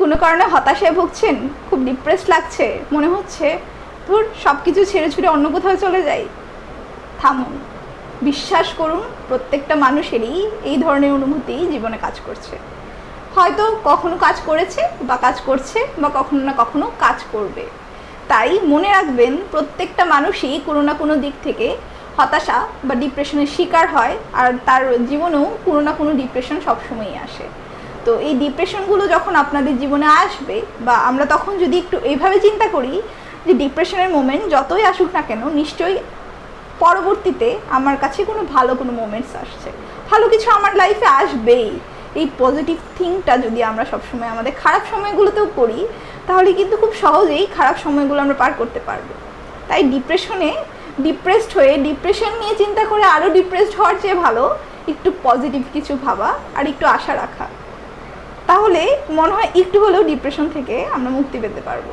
কোনো কারণে হতাশায় ভুগছেন, খুব ডিপ্রেসড লাগছে, মনে হচ্ছে ধুর সব কিছু ছেড়ে ছুড়ে অন্য কোথাও চলে যাই, থামুন। বিশ্বাস করুন, প্রত্যেকটা মানুষেরই এই ধরনের অনুভূতি জীবনে কাজ করছে। হয়তো কখনো কাজ করেছে বা কাজ করছে বা কখনো না কখনো কাজ করবে। তাই মনে রাখবেন, প্রত্যেকটা মানুষই কোনো না কোনো দিক থেকে হতাশা বা ডিপ্রেশনের শিকার হয়, আর তার জীবনেও কোনো না কোনো ডিপ্রেশন সবসময়ই আসে। তো এই ডিপ্রেশনগুলো যখন আপনাদের জীবনে আসবে, বা আমরা তখন যদি একটু এইভাবে চিন্তা করি যে ডিপ্রেশনের মোমেন্ট যতই আসুক না কেন, নিশ্চয়ই পরবর্তীতে আমার কাছে ভালো কোনো মোমেন্টস আসছে, ভালো কিছু আমার লাইফে আসবেই। এই পজিটিভ থিংকটা যদি আমরা সবসময় আমাদের খারাপ সময়গুলোতেও করি, তাহলে কিন্তু খুব সহজেই খারাপ সময়গুলো আমরা পার করতে পারবো। তাই ডিপ্রেসড হয়ে ডিপ্রেশন নিয়ে চিন্তা করে আরও ডিপ্রেসড হওয়ার চেয়ে ভালো একটু পজিটিভ কিছু ভাবা আর একটু আশা রাখা। তাহলে মনে হয় একটু হলেও ডিপ্রেশন থেকে আমরা মুক্তি পেতে পারবো।